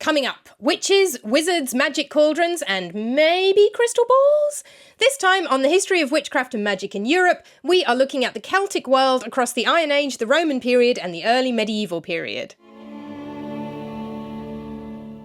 Coming up, witches, wizards, magic cauldrons, and maybe crystal balls? This time on the history of witchcraft and magic in Europe, we are looking at the Celtic world across the Iron Age, the Roman period, and the early medieval period.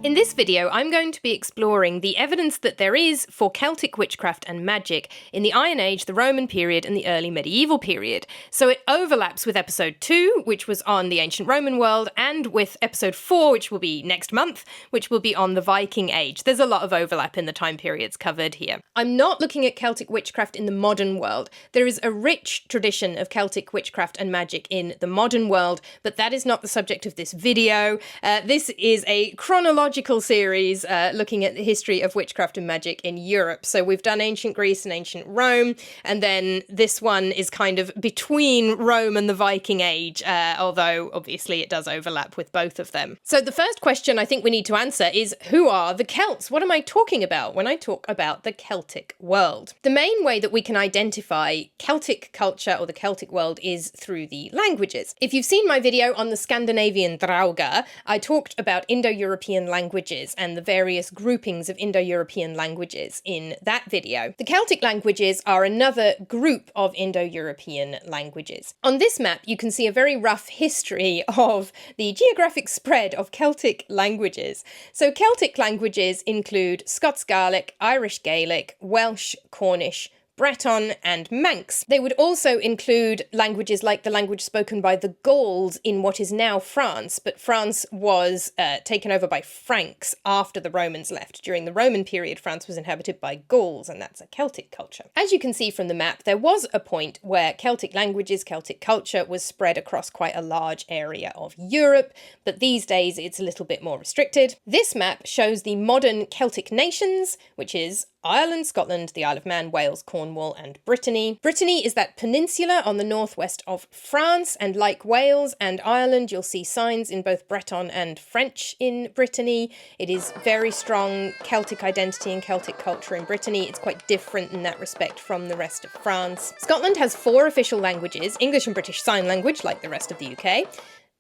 In this video, I'm going to be exploring the evidence that there is for Celtic witchcraft and magic in the Iron Age, the Roman period, and the early medieval period. So it overlaps with episode 2, which was on the ancient Roman world, and with episode 4, which will be next month, which will be on the Viking Age. There's a lot of overlap in the time periods covered here. I'm not looking at Celtic witchcraft in the modern world. There is a rich tradition of Celtic witchcraft and magic in the modern world, but that is not the subject of this video. This is a chronological series looking at the history of witchcraft and magic in Europe. So we've done ancient Greece and ancient Rome, and then this one is kind of between Rome and the Viking Age, although obviously it does overlap with both of them. So the first question I think we need to answer is, who are the Celts? What am I talking about when I talk about the Celtic world? The main way that we can identify Celtic culture or the Celtic world is through the languages. If you've seen my video on the Scandinavian Drauga, I talked about Indo-European languages and the various groupings of Indo-European languages in that video. The Celtic languages are another group of Indo-European languages. On this map, you can see a very rough history of the geographic spread of Celtic languages. So Celtic languages include Scots Gaelic, Irish Gaelic, Welsh, Cornish, Breton, and Manx. They would also include languages like the language spoken by the Gauls in what is now France, but France was taken over by Franks after the Romans left. During the Roman period, France was inhabited by Gauls, and that's a Celtic culture. As you can see from the map, there was a point where Celtic languages, Celtic culture was spread across quite a large area of Europe, but these days it's a little bit more restricted. This map shows the modern Celtic nations, which is Ireland, Scotland, the Isle of Man, Wales, Cornwall, and Brittany. Brittany is that peninsula on the northwest of France, and like Wales and Ireland, you'll see signs in both Breton and French in Brittany. It is very strong Celtic identity and Celtic culture in Brittany. It's quite different in that respect from the rest of France. Scotland has 4 official languages: English and British Sign Language, like the rest of the UK,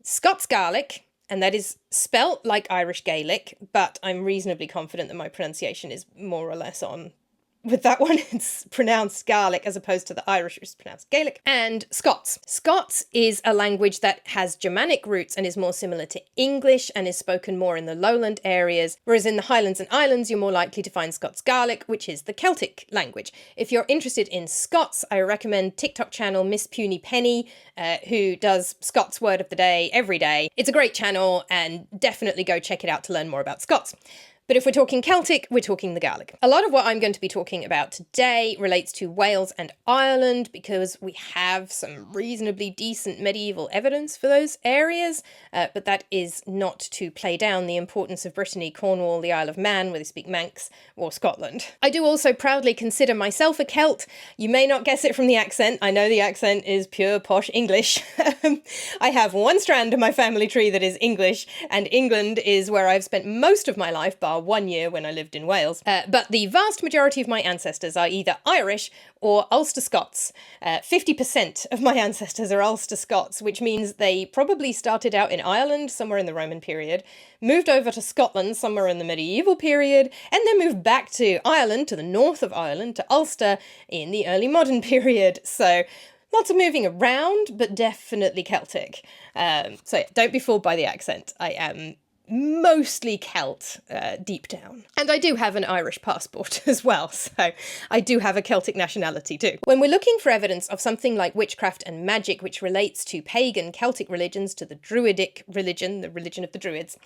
Scots Gaelic, and that is spelt like Irish Gaelic, but I'm reasonably confident that my pronunciation is more or less on with that one. It's pronounced Gaelic as opposed to the Irish, which is pronounced Gaelic. And Scots. Scots is a language that has Germanic roots and is more similar to English and is spoken more in the lowland areas, whereas in the Highlands and Islands you're more likely to find Scots Gaelic, which is the Celtic language. If you're interested in Scots, I recommend TikTok channel Miss Puny Penny, who does Scots Word of the Day every day. It's a great channel, and definitely go check it out to learn more about Scots. But if we're talking Celtic, we're talking the Gaelic. A lot of what I'm going to be talking about today relates to Wales and Ireland because we have some reasonably decent medieval evidence for those areas, but that is not to play down the importance of Brittany, Cornwall, the Isle of Man, where they speak Manx, or Scotland. I do also proudly consider myself a Celt. You may not guess it from the accent. I know the accent is pure posh English. I have one strand of my family tree that is English, and England is where I've spent most of my life, bar 1 year when I lived in Wales. But the vast majority of my ancestors are either Irish or Ulster Scots. 50% of my ancestors are Ulster Scots, which means they probably started out in Ireland somewhere in the Roman period, moved over to Scotland somewhere in the medieval period, and then moved back to Ireland, to the north of Ireland, to Ulster in the early modern period. So lots of moving around, but definitely Celtic. So yeah, don't be fooled by the accent. I am mostly Celt deep down. And I do have an Irish passport as well, so I do have a Celtic nationality too. When we're looking for evidence of something like witchcraft and magic which relates to pagan Celtic religions, to the Druidic religion, the religion of the Druids,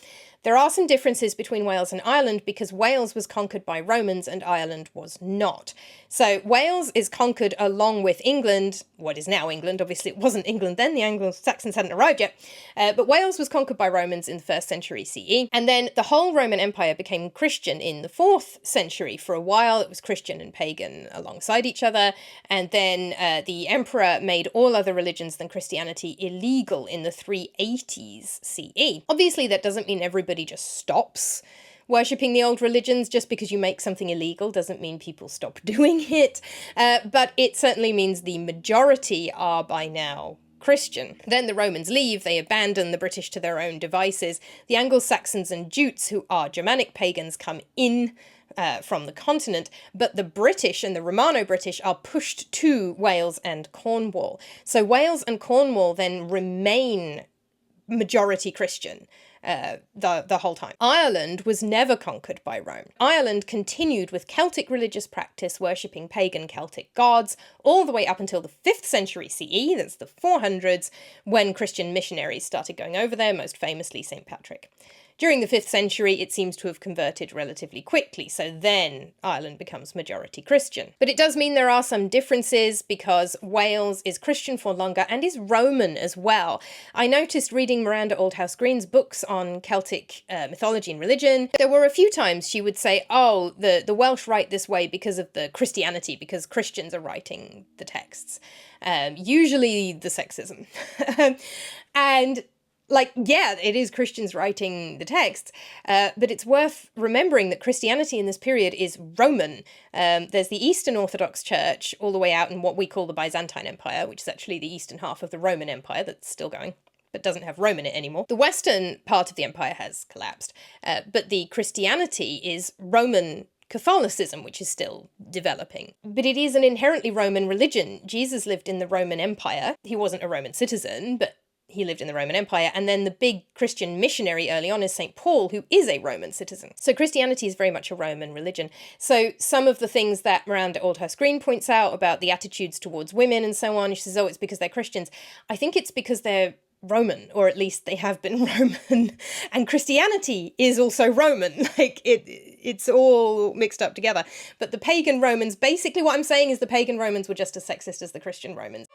there are some differences between Wales and Ireland because Wales was conquered by Romans and Ireland was not. So Wales is conquered along with England, what is now England. Obviously it wasn't England then, the Anglo-Saxons hadn't arrived yet, but Wales was conquered by Romans in the 1st century CE, and then the whole Roman Empire became Christian in the 4th century. For a while it was Christian and pagan alongside each other, and then the emperor made all other religions than Christianity illegal in the 380s CE. Obviously that doesn't mean everybody just stops worshipping the old religions. Just because you make something illegal doesn't mean people stop doing it, but it certainly means the majority are by now Christian. Then the Romans leave, they abandon the British to their own devices. The Anglo-Saxons and Jutes, who are Germanic pagans, come in from the continent, but the British and the Romano-British are pushed to Wales and Cornwall. So Wales and Cornwall then remain majority Christian the whole time. Ireland was never conquered by Rome. Ireland continued with Celtic religious practice, worshipping pagan Celtic gods, all the way up until the 5th century CE, that's the 400s, when Christian missionaries started going over there, most famously St. Patrick. During the 5th century, it seems to have converted relatively quickly, so then Ireland becomes majority Christian. But it does mean there are some differences, because Wales is Christian for longer and is Roman as well. I noticed reading Miranda Aldhouse-Green's books on Celtic mythology and religion, there were a few times she would say, oh, the Welsh write this way because of the Christianity, because Christians are writing the texts. Usually the sexism. And yeah, it is Christians writing the texts, but it's worth remembering that Christianity in this period is Roman. There's the Eastern Orthodox Church all the way out in what we call the Byzantine Empire, which is actually the eastern half of the Roman Empire that's still going, but doesn't have Rome in it anymore. The western part of the empire has collapsed, but the Christianity is Roman Catholicism, which is still developing. But it is an inherently Roman religion. Jesus lived in the Roman Empire. He wasn't a Roman citizen, but he lived in the Roman Empire, and then the big Christian missionary early on is St. Paul, who is a Roman citizen. So Christianity is very much a Roman religion. So some of the things that Miranda Aldhouse-Green points out about the attitudes towards women and so on, she says, oh, it's because they're Christians. I think it's because they're Roman, or at least they have been Roman, and Christianity is also Roman. It's all mixed up together. But the pagan Romans, basically what I'm saying is the pagan Romans were just as sexist as the Christian Romans.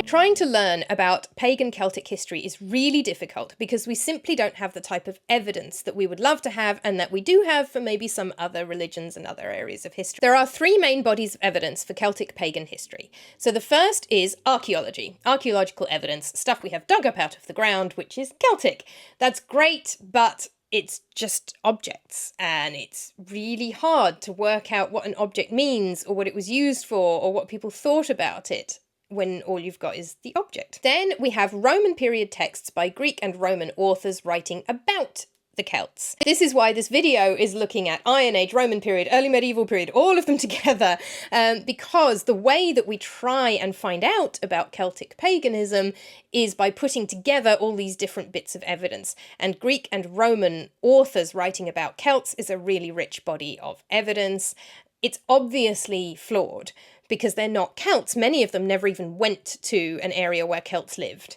Trying to learn about pagan Celtic history is really difficult because we simply don't have the type of evidence that we would love to have and that we do have for maybe some other religions and other areas of history. There are 3 main bodies of evidence for Celtic pagan history. So the first is archaeology, archaeological evidence, stuff we have dug up out of the ground, which is Celtic. That's great, but it's just objects, and it's really hard to work out what an object means or what it was used for or what people thought about it when all you've got is the object. Then we have Roman period texts by Greek and Roman authors writing about the Celts. This is why this video is looking at Iron Age, Roman period, early medieval period, all of them together, because the way that we try and find out about Celtic paganism is by putting together all these different bits of evidence. And Greek and Roman authors writing about Celts is a really rich body of evidence. It's obviously flawed, because they're not Celts. Many of them never even went to an area where Celts lived.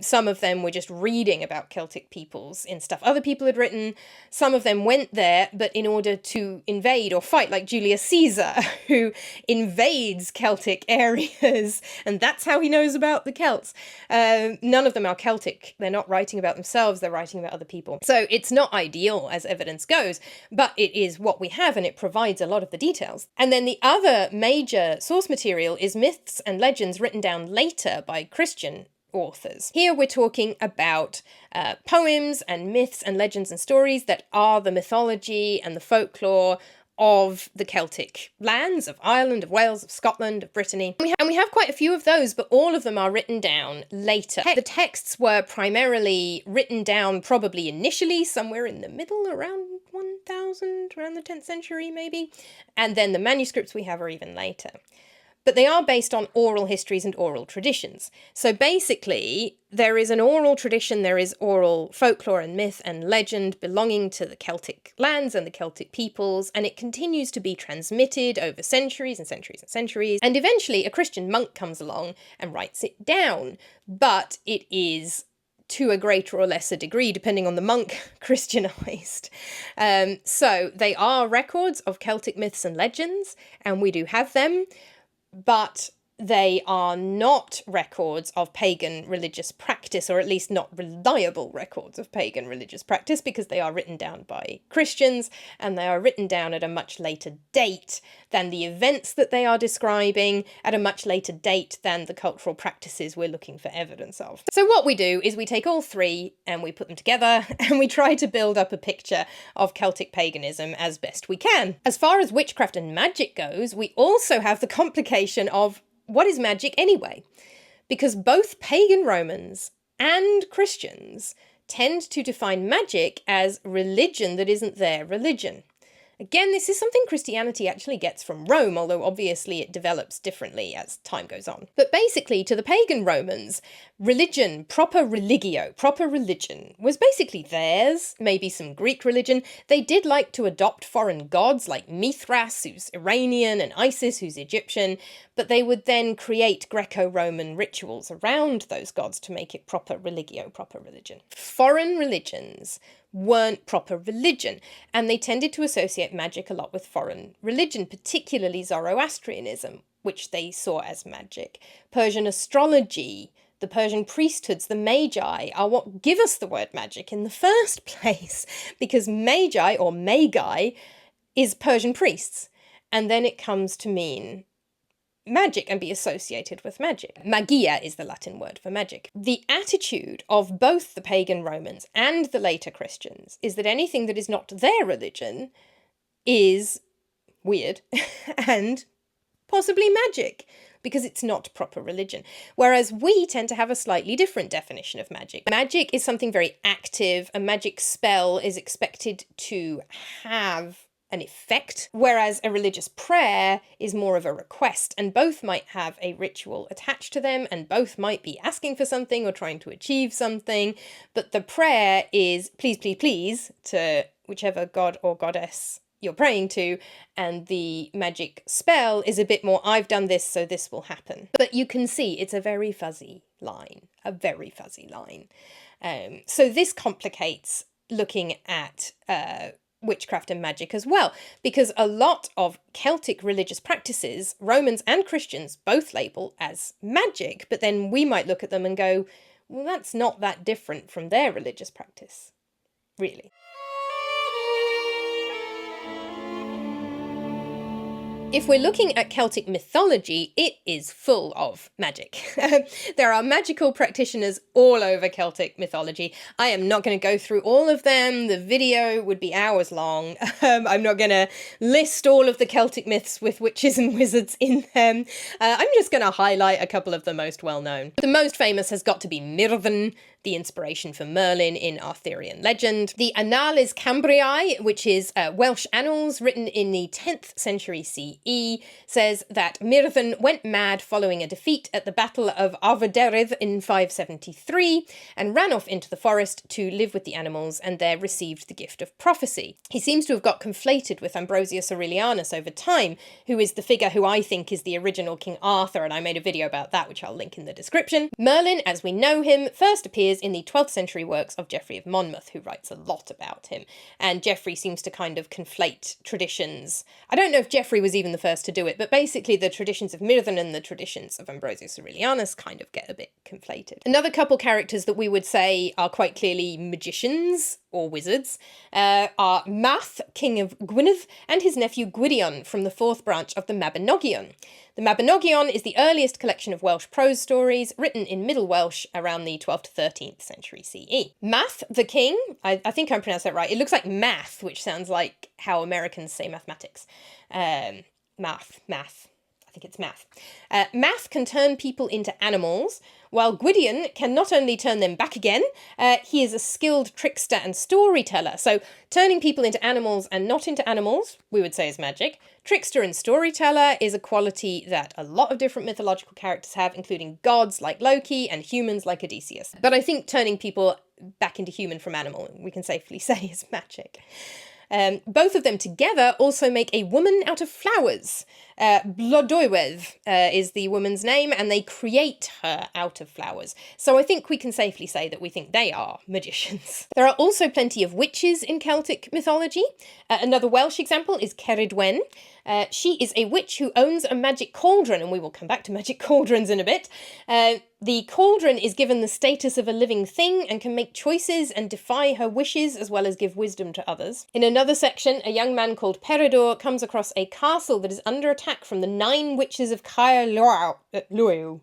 Some of them were just reading about Celtic peoples in stuff other people had written. Some of them went there, but in order to invade or fight, like Julius Caesar, who invades Celtic areas, and that's how he knows about the Celts. None of them are Celtic. They're not writing about themselves, they're writing about other people. So it's not ideal as evidence goes, but it is what we have, and it provides a lot of the details. And then the other major source material is myths and legends written down later by Christian authors. Here we're talking about poems and myths and legends and stories that are the mythology and the folklore of the Celtic lands, of Ireland, of Wales, of Scotland, of Brittany. And we have quite a few of those, but all of them are written down later. The texts were primarily written down probably initially somewhere in the middle, around 1000, around the 10th century maybe, and then the manuscripts we have are even later. But they are based on oral histories and oral traditions. So basically, there is an oral tradition, there is oral folklore and myth and legend belonging to the Celtic lands and the Celtic peoples, and it continues to be transmitted over centuries and centuries and centuries. And eventually a Christian monk comes along and writes it down, but it is to a greater or lesser degree, depending on the monk, Christianized. So they are records of Celtic myths and legends, and we do have them, but they are not records of pagan religious practice, or at least not reliable records of pagan religious practice, because they are written down by Christians, and they are written down at a much later date than the events that they are describing, at a much later date than the cultural practices we're looking for evidence of. So what we do is we take all three and we put them together, and we try to build up a picture of Celtic paganism as best we can. As far as witchcraft and magic goes, we also have the complication of what is magic anyway? Because both pagan Romans and Christians tend to define magic as religion that isn't their religion. Again, this is something Christianity actually gets from Rome, although obviously it develops differently as time goes on. But basically, to the pagan Romans, religion, proper religio, proper religion, was basically theirs, maybe some Greek religion. They did like to adopt foreign gods like Mithras, who's Iranian, and Isis, who's Egyptian, but they would then create Greco-Roman rituals around those gods to make it proper religio, proper religion. Foreign religions weren't proper religion, and they tended to associate magic a lot with foreign religion, particularly Zoroastrianism, which they saw as magic. Persian astrology, the Persian priesthoods, the magi, are what give us the word magic in the first place, because magi, or magi, is Persian priests, and then it comes to mean magic and be associated with magic. Magia is the Latin word for magic. The attitude of both the pagan Romans and the later Christians is that anything that is not their religion is weird and possibly magic, because it's not proper religion. Whereas we tend to have a slightly different definition of magic. Magic is something very active. A magic spell is expected to have an effect, whereas a religious prayer is more of a request, and both might have a ritual attached to them, and both might be asking for something or trying to achieve something, but the prayer is please, please, please to whichever god or goddess you're praying to, and the magic spell is a bit more I've done this so this will happen. But you can see it's a very fuzzy line, a very fuzzy line. So this complicates looking at witchcraft and magic as well, because a lot of Celtic religious practices, Romans and Christians both label as magic, but then we might look at them and go, well, that's not that different from their religious practice, really. If we're looking at Celtic mythology, it is full of magic. There are magical practitioners all over Celtic mythology. I am not going to go through all of them. The video would be hours long. I'm not going to list all of the Celtic myths with witches and wizards in them. I'm just going to highlight a couple of the most well-known. The most famous has got to be Mirran, the inspiration for Merlin in Arthurian legend. The Annales Cambriae, which is Welsh annals written in the 10th century CE, says that Mirran went mad following a defeat at the Battle of Arvaderedd in 573 and ran off into the forest to live with the animals, and there received the gift of prophecy. He seems to have got conflated with Ambrosius Aurelianus over time, who is the figure who I think is the original King Arthur, and I made a video about that which I'll link in the description. Merlin, as we know him, first appears in the 12th century works of Geoffrey of Monmouth, who writes a lot about him. And Geoffrey seems to kind of conflate traditions. I don't know if Geoffrey was even the first to do it, but basically the traditions of Mirran and the traditions of Ambrosius Aurelianus kind of get a bit conflated. Another couple characters that we would say are quite clearly magicians or wizards are Math, king of Gwynedd, and his nephew Gwydion from the 4th branch of the Mabinogion. The Mabinogion is the earliest collection of Welsh prose stories written in Middle Welsh around the 12th to 13th century CE. Math, the king, I think I pronounced that right. It looks like math, which sounds like how Americans say mathematics. Math. I think it's math. Math can turn people into animals, while Gwydion can not only turn them back again, he is a skilled trickster and storyteller. So turning people into animals and not into animals, we would say is magic. Trickster and storyteller is a quality that a lot of different mythological characters have, including gods like Loki and humans like Odysseus. But I think turning people back into human from animal, we can safely say, is magic. Both of them together also make a woman out of flowers. Blodoiwev is the woman's name, and they create her out of flowers. So I think we can safely say that we think they are magicians. There are also plenty of witches in Celtic mythology. Another Welsh example is Ceridwen. She is a witch who owns a magic cauldron, and we will come back to magic cauldrons in a bit. The cauldron is given the status of a living thing and can make choices and defy her wishes, as well as give wisdom to others. In another section, a young man called Peredur comes across a castle that is under attack from the 9 witches of Caer Loyw. Loyw.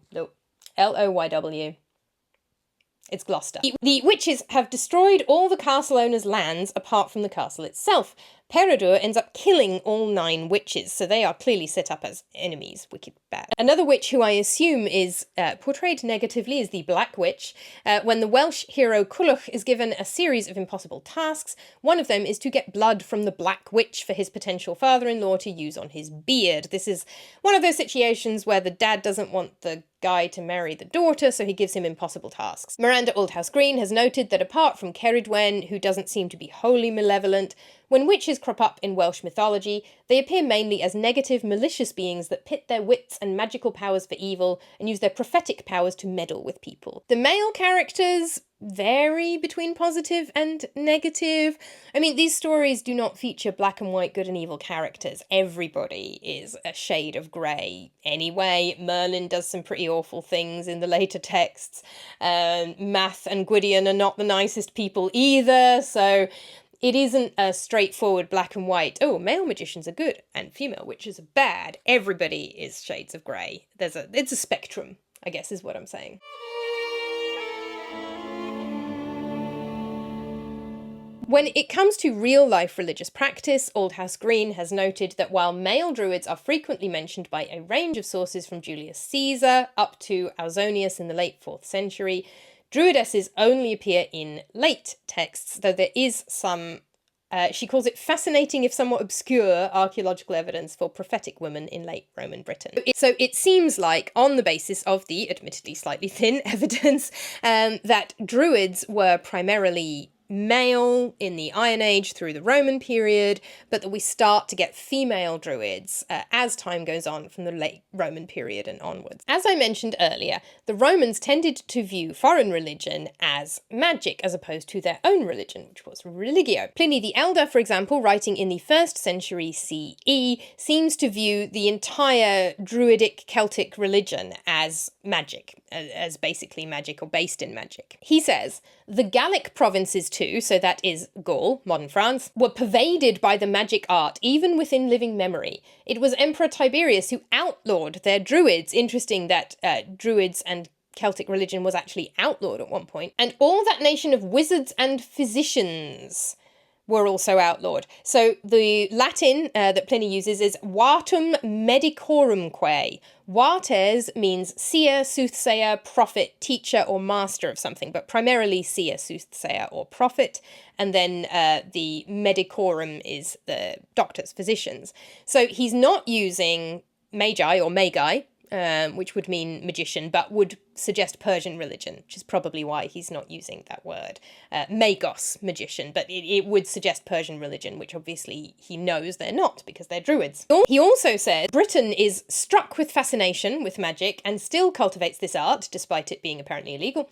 It's Gloucester. The witches have destroyed all the castle owner's lands apart from the castle itself. Peredur ends up killing all 9 witches, so they are clearly set up as enemies, wicked bad. Another witch who I assume is portrayed negatively is the Black Witch. When the Welsh hero Culhwch is given a series of impossible tasks, one of them is to get blood from the Black Witch for his potential father-in-law to use on his beard. This is one of those situations where the dad doesn't want the guy to marry the daughter, so he gives him impossible tasks. Miranda Aldhouse-Green has noted that apart from Ceridwen, who doesn't seem to be wholly malevolent, when witches crop up in Welsh mythology, they appear mainly as negative, malicious beings that pit their wits and magical powers for evil and use their prophetic powers to meddle with people. The male characters vary between positive and negative. I mean, these stories do not feature black and white good and evil characters. Everybody is a shade of grey. Anyway, Merlin does some pretty awful things in the later texts. Math and Gwydion are not the nicest people either, so it isn't a straightforward black and white, oh, male magicians are good and female witches are bad. Everybody is shades of grey. It's a spectrum, I guess is what I'm saying. When it comes to real-life religious practice, Aldhouse-Green has noted that while male druids are frequently mentioned by a range of sources from Julius Caesar up to Ausonius in the late 4th century, druidesses only appear in late texts, though there is some, she calls it fascinating if somewhat obscure, archaeological evidence for prophetic women in late Roman Britain. So it seems like, on the basis of the admittedly slightly thin evidence, that druids were primarily male in the Iron Age through the Roman period, but that we start to get female druids as time goes on from the late Roman period and onwards. As I mentioned earlier, the Romans tended to view foreign religion as magic as opposed to their own religion, which was religio. Pliny the Elder, for example, writing in the 1st century CE, seems to view the entire druidic Celtic religion as magic, as basically magic or based in magic. He says, the Gallic provinces too, so that is Gaul, modern France, were pervaded by the magic art even within living memory. It was Emperor Tiberius who outlawed their druids. Interesting that druids and Celtic religion was actually outlawed at one point. And all that nation of wizards and physicians were also outlawed. So the Latin that Pliny uses is Vartum medicorumque. Vartes means seer, soothsayer, prophet, teacher, or master of something, but primarily seer, soothsayer, or prophet. And then the medicorum is the doctors, physicians. So he's not using magi or magi, which would mean magician, but would suggest Persian religion, which is probably why he's not using that word. Magos, magician, but it would suggest Persian religion, which obviously he knows they're not, because they're druids. He also said Britain is struck with fascination with magic and still cultivates this art, despite it being apparently illegal,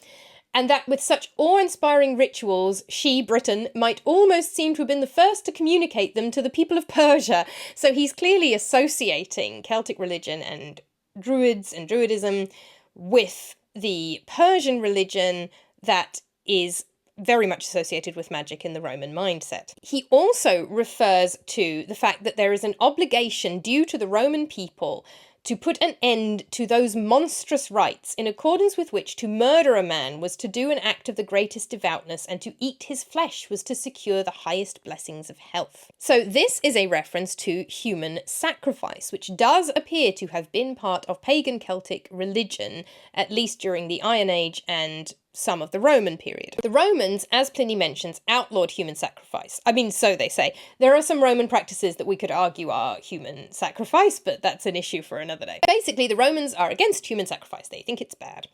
and that with such awe-inspiring rituals, she, Britain, might almost seem to have been the first to communicate them to the people of Persia. So he's clearly associating Celtic religion and Druids and Druidism with the Persian religion that is very much associated with magic in the Roman mindset. He also refers to the fact that there is an obligation due to the Roman people to put an end to those monstrous rites, in accordance with which to murder a man was to do an act of the greatest devoutness, and to eat his flesh was to secure the highest blessings of health. So this is a reference to human sacrifice, which does appear to have been part of pagan Celtic religion, at least during the Iron Age and some of the Roman period. The Romans, as Pliny mentions, outlawed human sacrifice. I mean, so they say. There are some Roman practices that we could argue are human sacrifice, but that's an issue for another day. Basically, the Romans are against human sacrifice. They think it's bad,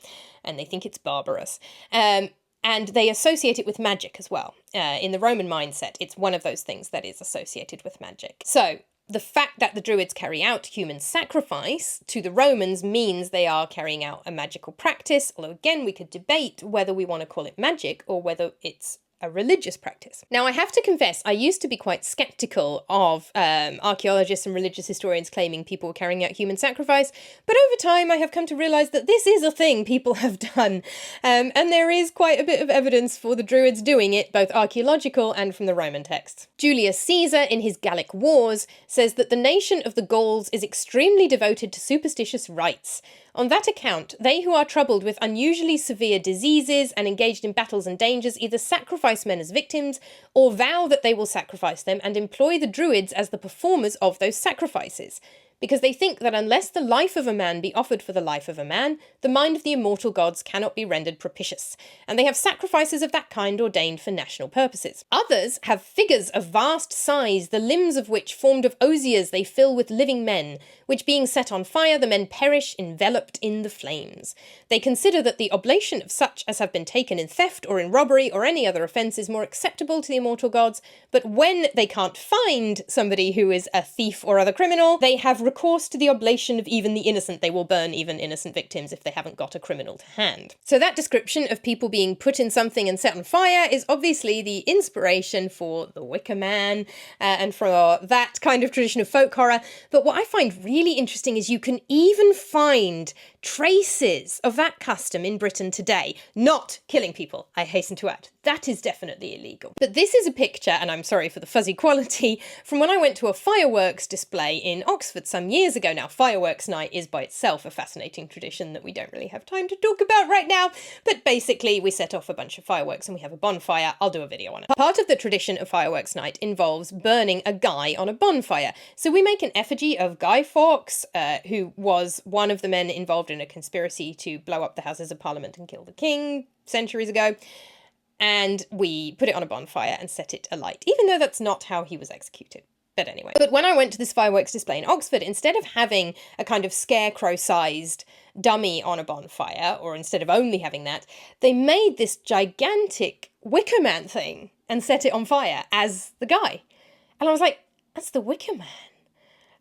and they think it's barbarous. And they associate it with magic as well. In the Roman mindset, it's one of those things that is associated with magic. So, the fact that the Druids carry out human sacrifice to the Romans means they are carrying out a magical practice, although again we could debate whether we want to call it magic or whether it's a religious practice. Now, I have to confess, I used to be quite sceptical of archaeologists and religious historians claiming people were carrying out human sacrifice, but over time I have come to realise that this is a thing people have done, and there is quite a bit of evidence for the Druids doing it, both archaeological and from the Roman texts. Julius Caesar, in his Gallic Wars, says that the nation of the Gauls is extremely devoted to superstitious rites. On that account, they who are troubled with unusually severe diseases and engaged in battles and dangers either sacrifice men as victims or vow that they will sacrifice them and employ the Druids as the performers of those sacrifices, because they think that unless the life of a man be offered for the life of a man, the mind of the immortal gods cannot be rendered propitious, and they have sacrifices of that kind ordained for national purposes. Others have figures of vast size, the limbs of which formed of osiers they fill with living men, which being set on fire the men perish enveloped in the flames. They consider that the oblation of such as have been taken in theft or in robbery or any other offence is more acceptable to the immortal gods, but when they can't find somebody who is a thief or other criminal, they have recourse to the oblation of even the innocent. They will burn even innocent victims if they haven't got a criminal to hand. So that description of people being put in something and set on fire is obviously the inspiration for the Wicker Man and for that kind of tradition of folk horror. But what I find really interesting is you can even find traces of that custom in Britain today. Not killing people, I hasten to add. That is definitely illegal. But this is a picture, and I'm sorry for the fuzzy quality, from when I went to a fireworks display in Oxford some years ago. Now, fireworks night is by itself a fascinating tradition that we don't really have time to talk about right now, but basically we set off a bunch of fireworks and we have a bonfire. I'll do a video on it. Part of the tradition of fireworks night involves burning a guy on a bonfire. So we make an effigy of Guy Fawkes, who was one of the men involved in a conspiracy to blow up the Houses of Parliament and kill the king centuries ago. And we put it on a bonfire and set it alight, even though that's not how he was executed. But anyway. But when I went to this fireworks display in Oxford, instead of having a kind of scarecrow-sized dummy on a bonfire, or instead of only having that, they made this gigantic Wicker Man thing and set it on fire as the guy. And I was like, that's the Wicker Man.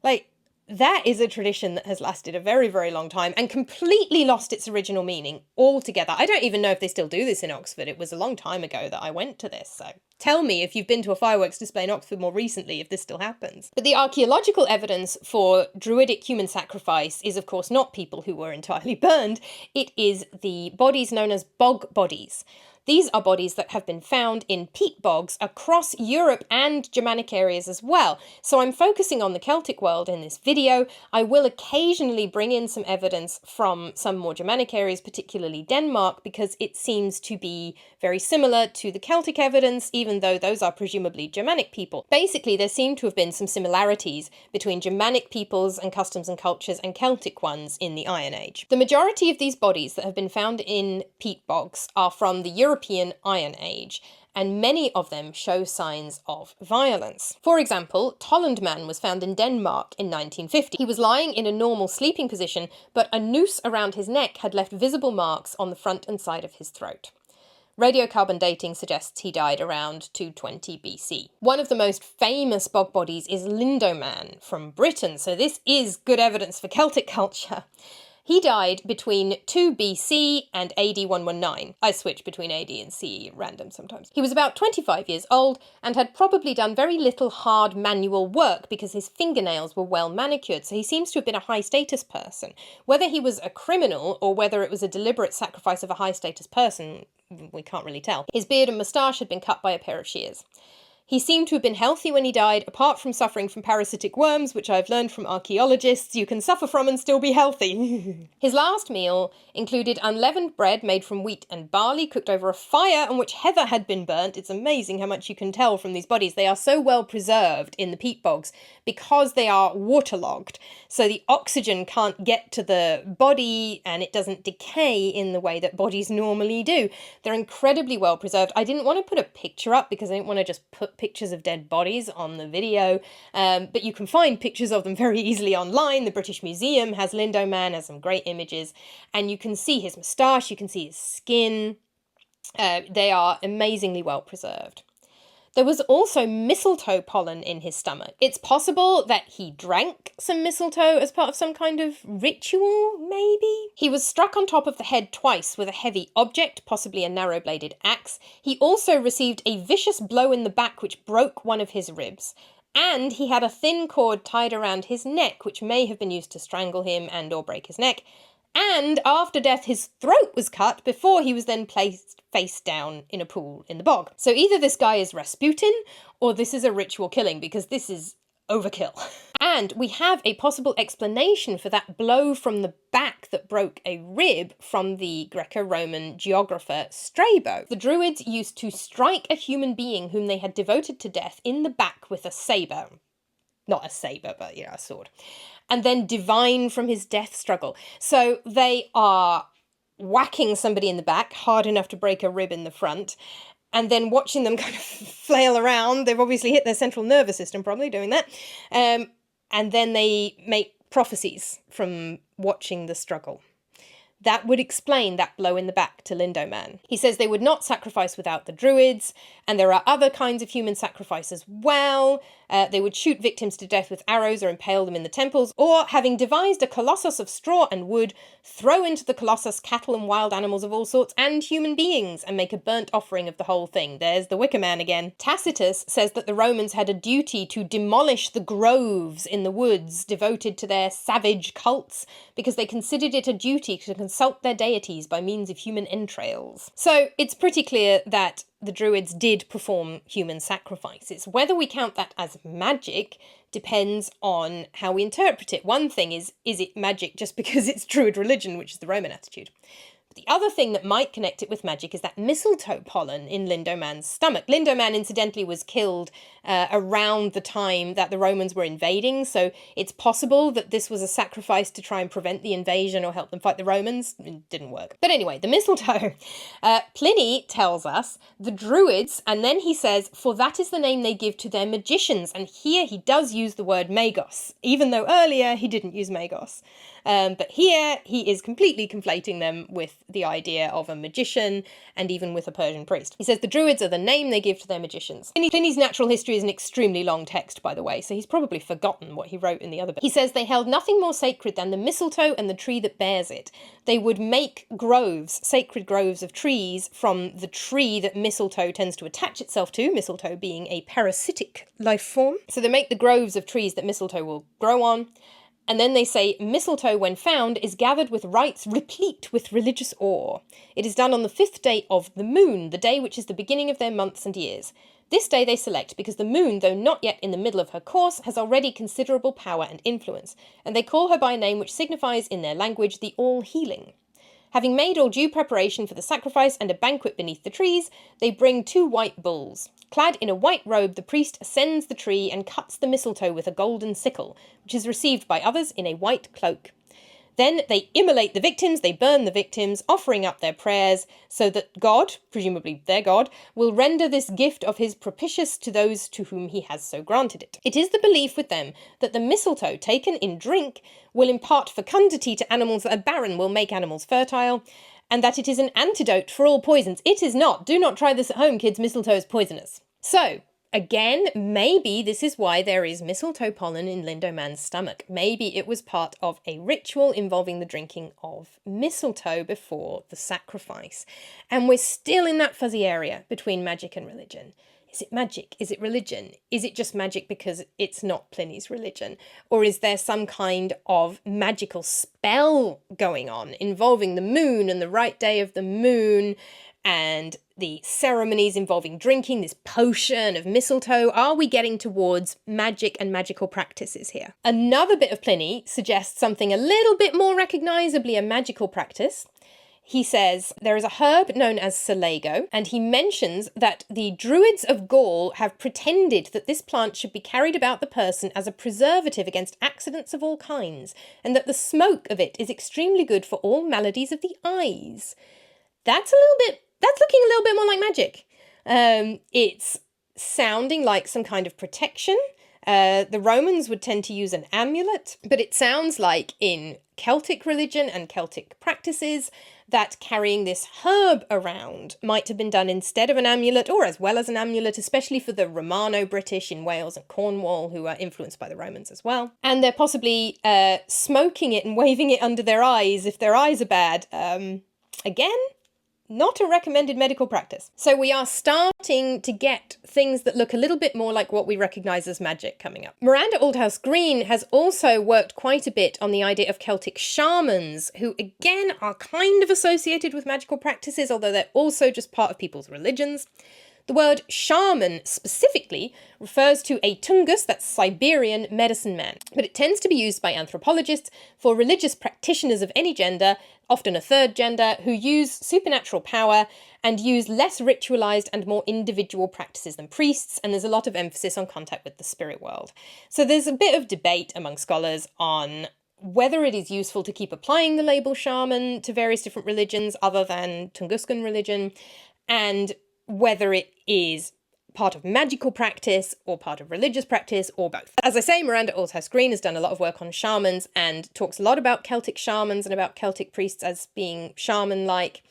Like, that is a tradition that has lasted a very, very long time and completely lost its original meaning altogether. I don't even know if they still do this in Oxford. It was a long time ago that I went to this, so tell me if you've been to a fireworks display in Oxford more recently if this still happens. But the archaeological evidence for Druidic human sacrifice is, of course, not people who were entirely burned. It is the bodies known as bog bodies. These are bodies that have been found in peat bogs across Europe and Germanic areas as well. So I'm focusing on the Celtic world in this video. I will occasionally bring in some evidence from some more Germanic areas, particularly Denmark, because it seems to be very similar to the Celtic evidence, even though those are presumably Germanic people. Basically, there seem to have been some similarities between Germanic peoples and customs and cultures and Celtic ones in the Iron Age. The majority of these bodies that have been found in peat bogs are from the European Iron Age, and many of them show signs of violence. For example, Tollandman was found in Denmark in 1950. He was lying in a normal sleeping position, but a noose around his neck had left visible marks on the front and side of his throat. Radiocarbon dating suggests he died around 220 BC. One of the most famous bog bodies is Lindoman from Britain, so this is good evidence for Celtic culture. He died between 2 BC and AD 119. I switch between AD and CE at random sometimes. He was about 25 years old and had probably done very little hard manual work because his fingernails were well manicured, so he seems to have been a high status person. Whether he was a criminal or whether it was a deliberate sacrifice of a high status person, we can't really tell. His beard and moustache had been cut by a pair of shears. He seemed to have been healthy when he died, apart from suffering from parasitic worms, which I've learned from archaeologists you can suffer from and still be healthy. His last meal included unleavened bread made from wheat and barley, cooked over a fire on which heather had been burnt. It's amazing how much you can tell from these bodies. They are so well preserved in the peat bogs because they are waterlogged, so the oxygen can't get to the body and it doesn't decay in the way that bodies normally do. They're incredibly well preserved. I didn't want to put a picture up because I didn't want to just put pictures of dead bodies on the video, but you can find pictures of them very easily online. The British Museum has Lindoman, has some great images, and you can see his moustache, you can see his skin. They are amazingly well preserved. There was also mistletoe pollen in his stomach. It's possible that he drank some mistletoe as part of some kind of ritual, maybe? He was struck on top of the head twice with a heavy object, possibly a narrow-bladed axe. He also received a vicious blow in the back which broke one of his ribs. And he had a thin cord tied around his neck, which may have been used to strangle him and or break his neck. And after death, his throat was cut before he was then placed face down in a pool in the bog. So either this guy is Rasputin, or this is a ritual killing, because this is overkill. And we have a possible explanation for that blow from the back that broke a rib from the Greco-Roman geographer Strabo. The Druids used to strike a human being whom they had devoted to death in the back with a sabre. Not a sabre, but, a sword. And then divine from his death struggle. So they are whacking somebody in the back hard enough to break a rib in the front, and then watching them kind of flail around. They've obviously hit their central nervous system, probably doing that. And then they make prophecies from watching the struggle. That would explain that blow in the back to Lindoman. He says they would not sacrifice without the Druids, and there are other kinds of human sacrifice as well. They would shoot victims to death with arrows or impale them in the temples, or, having devised a colossus of straw and wood, throw into the colossus cattle and wild animals of all sorts and human beings, and make a burnt offering of the whole thing. There's the Wicker Man again. Tacitus says that the Romans had a duty to demolish the groves in the woods devoted to their savage cults, because they considered it a duty to consult their deities by means of human entrails. So it's pretty clear that the Druids did perform human sacrifices. Whether we count that as magic depends on how we interpret it. One thing is it magic just because it's Druid religion, which is the Roman attitude? But the other thing that might connect it with magic is that mistletoe pollen in Lindoman's stomach. Lindoman, incidentally, was killed around the time that the Romans were invading, so it's possible that this was a sacrifice to try and prevent the invasion or help them fight the Romans. It didn't work. But anyway, the mistletoe. Pliny tells us the Druids, and then he says, for that is the name they give to their magicians, and here he does use the word magos, even though earlier he didn't use magos. But here he is completely conflating them with the idea of a magician and even with a Persian priest. He says the Druids are the name they give to their magicians. Pliny's Natural History is an extremely long text, by the way, so he's probably forgotten what he wrote in the other bit. He says they held nothing more sacred than the mistletoe and the tree that bears it. They would make groves, sacred groves of trees, from the tree that mistletoe tends to attach itself to, mistletoe being a parasitic life form. So they make the groves of trees that mistletoe will grow on. And then they say, mistletoe, when found, is gathered with rites replete with religious awe. It is done on the 5th day of the moon, the day which is the beginning of their months and years. This day they select because the moon, though not yet in the middle of her course, has already considerable power and influence, and they call her by a name which signifies in their language the all-healing. Having made all due preparation for the sacrifice and a banquet beneath the trees, they bring 2 white bulls. Clad in a white robe, the priest ascends the tree and cuts the mistletoe with a golden sickle, which is received by others in a white cloak. Then they immolate the victims, they burn the victims, offering up their prayers, so that God, presumably their God, will render this gift of his propitious to those to whom he has so granted it. It is the belief with them that the mistletoe taken in drink will impart fecundity to animals that are barren, will make animals fertile, and that it is an antidote for all poisons. It is not. Do not try this at home, kids. Mistletoe is poisonous. So, again, maybe this is why there is mistletoe pollen in Lindoman's stomach. Maybe it was part of a ritual involving the drinking of mistletoe before the sacrifice. And we're still in that fuzzy area between magic and religion. Is it magic? Is it religion? Is it just magic because it's not Pliny's religion? Or is there some kind of magical spell going on involving the moon and the right day of the moon and the ceremonies involving drinking, this potion of mistletoe? Are we getting towards magic and magical practices here? Another bit of Pliny suggests something a little bit more recognisably a magical practice. He says there is a herb known as Selago, and he mentions that the Druids of Gaul have pretended that this plant should be carried about the person as a preservative against accidents of all kinds, and that the smoke of it is extremely good for all maladies of the eyes. That's looking a little bit more like magic. It's sounding like some kind of protection. The Romans would tend to use an amulet, but it sounds like in Celtic religion and Celtic practices that carrying this herb around might have been done instead of an amulet, or as well as an amulet, especially for the Romano-British in Wales and Cornwall, who are influenced by the Romans as well. And they're possibly smoking it and waving it under their eyes if their eyes are bad. Again, not a recommended medical practice. So we are starting to get things that look a little bit more like what we recognise as magic coming up. Miranda Aldhouse-Green has also worked quite a bit on the idea of Celtic shamans, who again are kind of associated with magical practices, although they're also just part of people's religions. The word shaman specifically refers to a Tungus, that's Siberian, medicine man, but it tends to be used by anthropologists for religious practitioners of any gender, often a third gender, who use supernatural power and use less ritualised and more individual practices than priests, and there's a lot of emphasis on contact with the spirit world. So there's a bit of debate among scholars on whether it is useful to keep applying the label shaman to various different religions other than Tunguskan religion, and whether it is part of magical practice or part of religious practice or both. As I say, Miranda Aldhouse-Green has done a lot of work on shamans and talks a lot about Celtic shamans and about Celtic priests as being shaman-like.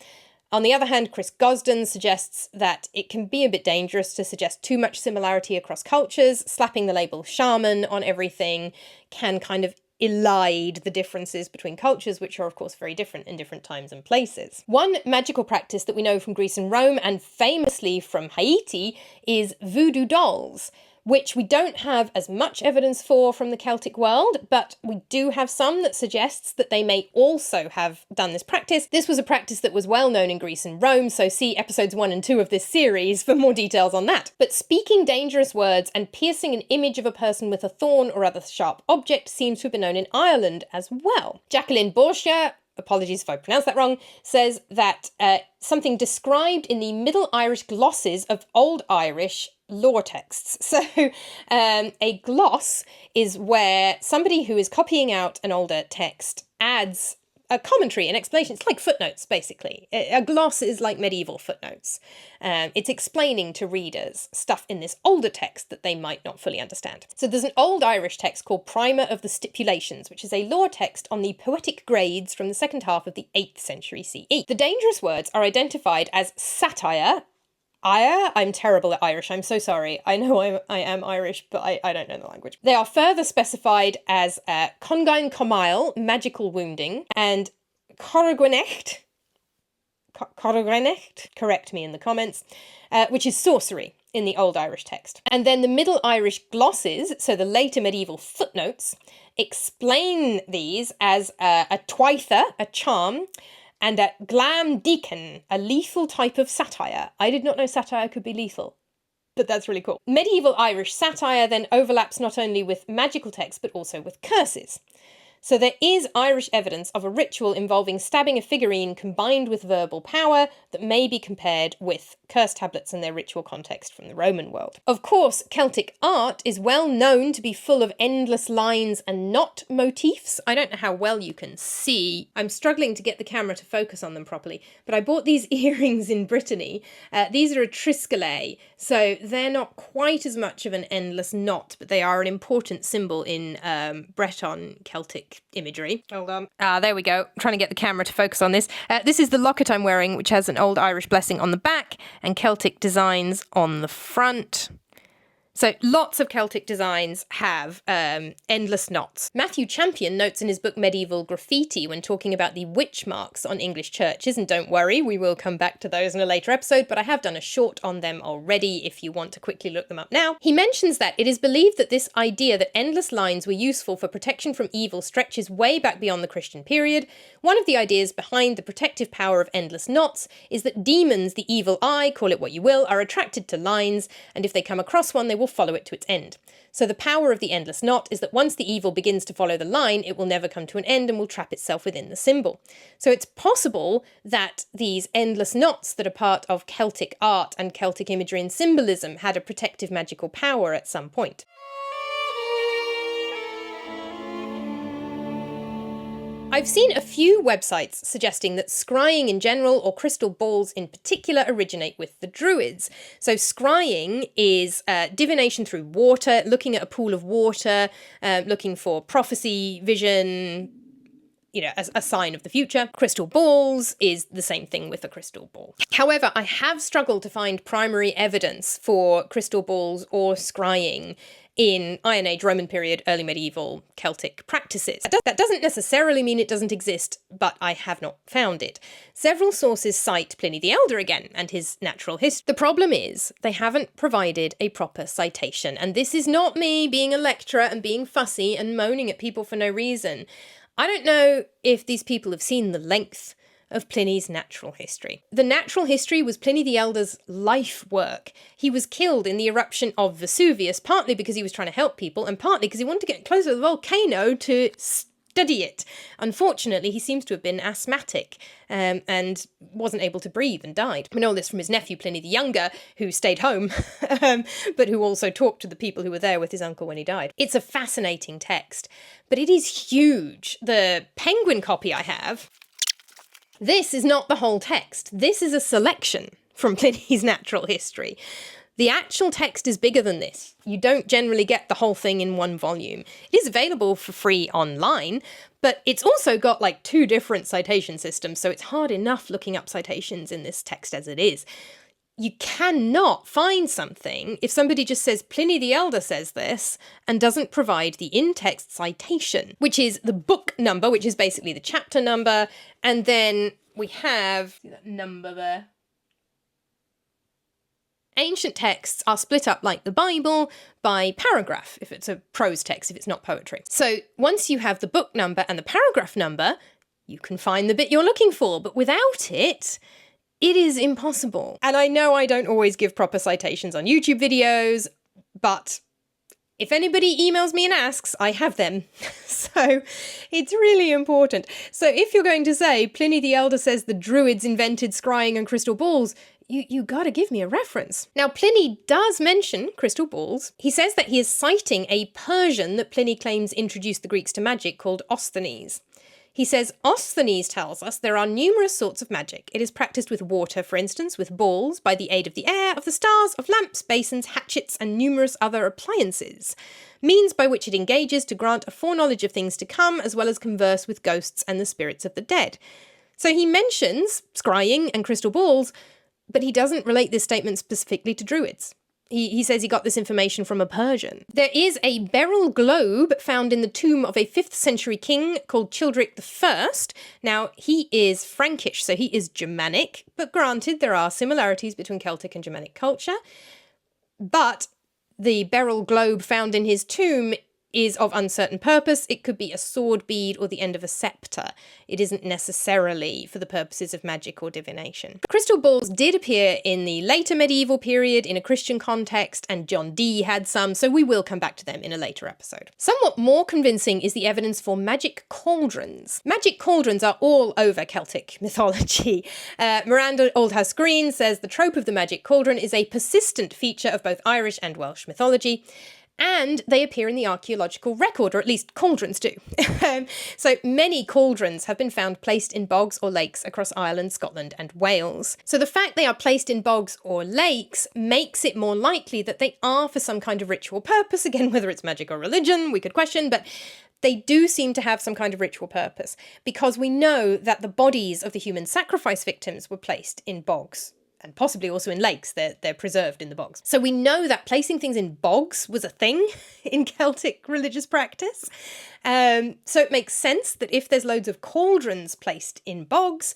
On the other hand, Chris Gosden suggests that it can be a bit dangerous to suggest too much similarity across cultures. Slapping the label shaman on everything can kind of elide the differences between cultures, which are of course very different in different times and places. One magical practice that we know from Greece and Rome, and famously from Haiti, is voodoo dolls, which we don't have as much evidence for from the Celtic world, but we do have some that suggests that they may also have done this practice. This was a practice that was well known in Greece and Rome, so see episodes 1 and 2 of this series for more details on that. But speaking dangerous words and piercing an image of a person with a thorn or other sharp object seems to have been known in Ireland as well. Jacqueline Borchia, apologies if I pronounced that wrong, says that something described in the Middle Irish glosses of Old Irish lore texts. So a gloss is where somebody who is copying out an older text adds a commentary, an explanation. It's like footnotes, basically. A gloss is like medieval footnotes. It's explaining to readers stuff in this older text that they might not fully understand. So there's an Old Irish text called Primer of the Stipulations, which is a lore text on the poetic grades from the second half of the 8th century CE. The dangerous words are identified as satire. I'm terrible at Irish, I'm so sorry. I know I am Irish, but I don't know the language. They are further specified as congain comail, magical wounding, and corrigwenecht, correct me in the comments, which is sorcery in the Old Irish text. And then the Middle Irish glosses, so the later medieval footnotes, explain these as a twytha, a charm, and a glam deacon, a lethal type of satire. I did not know satire could be lethal, but that's really cool. Medieval Irish satire then overlaps not only with magical texts, but also with curses. So there is Irish evidence of a ritual involving stabbing a figurine combined with verbal power that may be compared with curse tablets and their ritual context from the Roman world. Of course, Celtic art is well known to be full of endless lines and knot motifs. I don't know how well you can see. I'm struggling to get the camera to focus on them properly, but I bought these earrings in Brittany. These are a triskelet, so they're not quite as much of an endless knot, but they are an important symbol in Breton Celtic imagery. Hold on. There we go. I'm trying to get the camera to focus on this. This is the locket I'm wearing, which has an old Irish blessing on the back and Celtic designs on the front. So lots of Celtic designs have endless knots. Matthew Champion notes in his book Medieval Graffiti when talking about the witch marks on English churches, and don't worry, we will come back to those in a later episode, but I have done a short on them already if you want to quickly look them up now. He mentions that it is believed that this idea that endless lines were useful for protection from evil stretches way back beyond the Christian period. One of the ideas behind the protective power of endless knots is that demons, the evil eye, call it what you will, are attracted to lines, and if they come across one, they will follow it to its end. So the power of the endless knot is that once the evil begins to follow the line, it will never come to an end and will trap itself within the symbol. So it's possible that these endless knots that are part of Celtic art and Celtic imagery and symbolism had a protective magical power at some point. I've seen a few websites suggesting that scrying in general or crystal balls in particular originate with the Druids. So scrying is divination through water, looking at a pool of water, looking for prophecy, vision, as a sign of the future. Crystal balls is the same thing with a crystal ball. However, I have struggled to find primary evidence for crystal balls or scrying in Iron Age, Roman period, early medieval Celtic practices. That doesn't necessarily mean it doesn't exist, but I have not found it. Several sources cite Pliny the Elder again and his natural history. The problem is they haven't provided a proper citation, and this is not me being a lecturer and being fussy and moaning at people for no reason. I don't know if these people have seen the length of Pliny's natural history. The natural history was Pliny the Elder's life work. He was killed in the eruption of Vesuvius, partly because he was trying to help people, and partly because he wanted to get closer to the volcano to study it. Unfortunately, he seems to have been asthmatic and wasn't able to breathe and died. We know this from his nephew Pliny the Younger, who stayed home, but who also talked to the people who were there with his uncle when he died. It's a fascinating text, but it is huge. The Penguin copy I have, this is not the whole text. This is a selection from Pliny's natural history. The actual text is bigger than this. You don't generally get the whole thing in one volume. It is available for free online, but it's also got like 2 different citation systems, so it's hard enough looking up citations in this text as it is. You cannot find something if somebody just says Pliny the Elder says this and doesn't provide the in-text citation, which is the book number, which is basically the chapter number, and then we have that number there. Ancient texts are split up like the Bible by paragraph, if it's a prose text, if it's not poetry. So once you have the book number and the paragraph number, you can find the bit you're looking for, but without it, it is impossible. And I know I don't always give proper citations on YouTube videos, but if anybody emails me and asks, I have them. So it's really important. So if you're going to say Pliny the Elder says the Druids invented scrying and crystal balls, you gotta give me a reference. Now, Pliny does mention crystal balls. He says that he is citing a Persian that Pliny claims introduced the Greeks to magic called Osthenes. He says, Osthenes tells us there are numerous sorts of magic. It is practiced with water, for instance, with balls, by the aid of the air, of the stars, of lamps, basins, hatchets, and numerous other appliances. Means by which it engages to grant a foreknowledge of things to come, as well as converse with ghosts and the spirits of the dead. So he mentions scrying and crystal balls, but he doesn't relate this statement specifically to Druids. He says he got this information from a Persian. There is a beryl globe found in the tomb of a 5th century king called Childeric I. Now, he is Frankish, so he is Germanic, but granted, there are similarities between Celtic and Germanic culture. But the beryl globe found in his tomb is of uncertain purpose. It could be a sword bead or the end of a sceptre. It isn't necessarily for the purposes of magic or divination. Crystal balls did appear in the later medieval period in a Christian context, and John Dee had some, so we will come back to them in a later episode. Somewhat more convincing is the evidence for magic cauldrons. Magic cauldrons are all over Celtic mythology. Miranda, Aldhouse-Green says the trope of the magic cauldron is a persistent feature of both Irish and Welsh mythology, and they appear in the archaeological record, or at least cauldrons do. So many cauldrons have been found placed in bogs or lakes across Ireland, Scotland, and Wales. So the fact they are placed in bogs or lakes makes it more likely that they are for some kind of ritual purpose. Again, whether it's magic or religion, we could question, but they do seem to have some kind of ritual purpose, because we know that the bodies of the human sacrifice victims were placed in bogs, and possibly also in lakes. They're preserved in the bogs. So we know that placing things in bogs was a thing in Celtic religious practice. So it makes sense that if there's loads of cauldrons placed in bogs,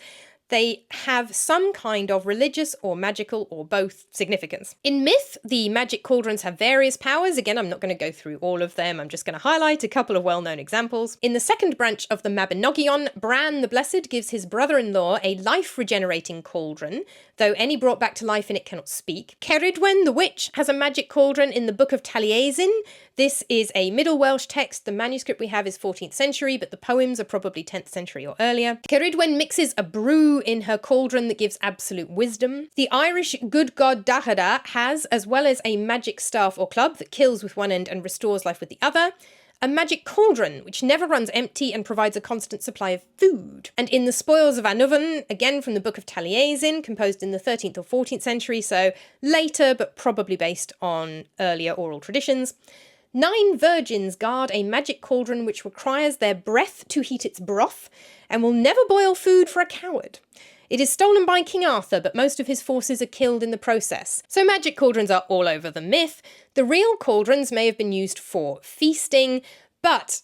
they have some kind of religious or magical or both significance. In myth, the magic cauldrons have various powers. Again, I'm not going to go through all of them. I'm just going to highlight a couple of well-known examples. In the second branch of the Mabinogion, Bran the Blessed gives his brother-in-law a life-regenerating cauldron, though any brought back to life in it cannot speak. Ceridwen the Witch has a magic cauldron in the Book of Taliesin. This is a Middle Welsh text. The manuscript we have is 14th century, but the poems are probably 10th century or earlier. Ceridwen mixes a brew in her cauldron that gives absolute wisdom. The Irish good god Dahada has, as well as a magic staff or club that kills with one end and restores life with the other, a magic cauldron, which never runs empty and provides a constant supply of food. And in the Spoils of Anuvan, again from the Book of Taliesin, composed in the 13th or 14th century, so later, but probably based on earlier oral traditions, 9 virgins guard a magic cauldron which requires their breath to heat its broth, and will never boil food for a coward. It is stolen by King Arthur, but most of his forces are killed in the process. So magic cauldrons are all over the myth. The real cauldrons may have been used for feasting, but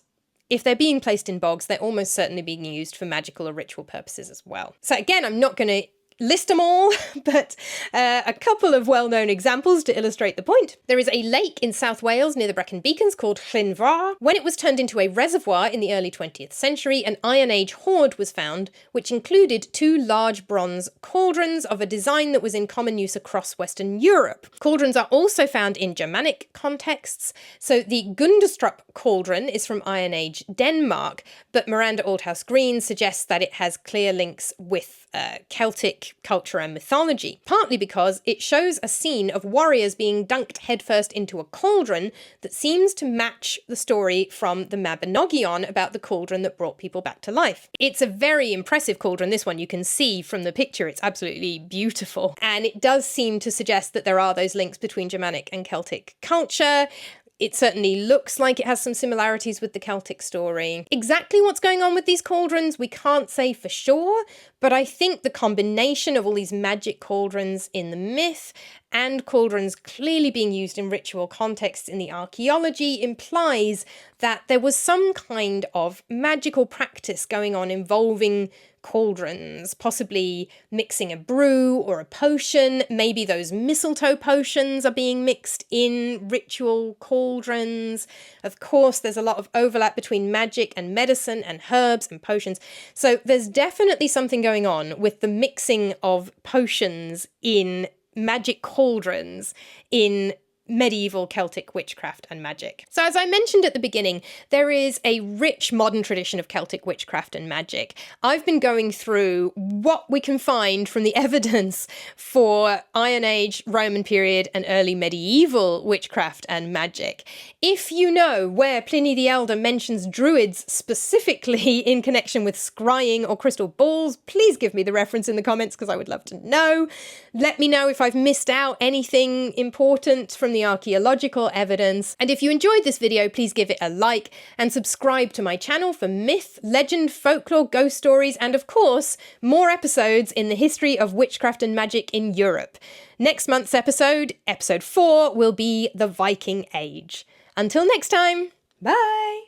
if they're being placed in bogs, they're almost certainly being used for magical or ritual purposes as well. So again, I'm not going to list them all, but a couple of well-known examples to illustrate the point. There is a lake in South Wales near the Brecon Beacons called Llyn Fawr. When it was turned into a reservoir in the early 20th century, an Iron Age hoard was found, which included 2 large bronze cauldrons of a design that was in common use across Western Europe. Cauldrons are also found in Germanic contexts. So the Gundestrup cauldron is from Iron Age Denmark, but Miranda Aldhouse-Green suggests that it has clear links with Celtic culture and mythology, partly because it shows a scene of warriors being dunked headfirst into a cauldron that seems to match the story from the Mabinogion about the cauldron that brought people back to life. It's a very impressive cauldron, this one. You can see from the picture it's absolutely beautiful, and it does seem to suggest that there are those links between Germanic and Celtic culture. It certainly looks like it has some similarities with the Celtic story. Exactly what's going on with these cauldrons, we can't say for sure, but I think the combination of all these magic cauldrons in the myth and cauldrons clearly being used in ritual contexts in the archaeology implies that there was some kind of magical practice going on involving cauldrons, possibly mixing a brew or a potion. Maybe those mistletoe potions are being mixed in ritual cauldrons. Of course, there's a lot of overlap between magic and medicine and herbs and potions. So there's definitely something going on with the mixing of potions in magic cauldrons in medieval Celtic witchcraft and magic. So as I mentioned at the beginning, there is a rich modern tradition of Celtic witchcraft and magic. I've been going through what we can find from the evidence for Iron Age, Roman period, and early medieval witchcraft and magic. If you know where Pliny the Elder mentions Druids specifically in connection with scrying or crystal balls, please give me the reference in the comments because I would love to know. Let me know if I've missed out anything important from the archaeological evidence. And if you enjoyed this video, please give it a like and subscribe to my channel for myth, legend, folklore, ghost stories, and of course, more episodes in the history of witchcraft and magic in Europe. Next month's episode, episode 4, will be the Viking Age. Until next time, bye!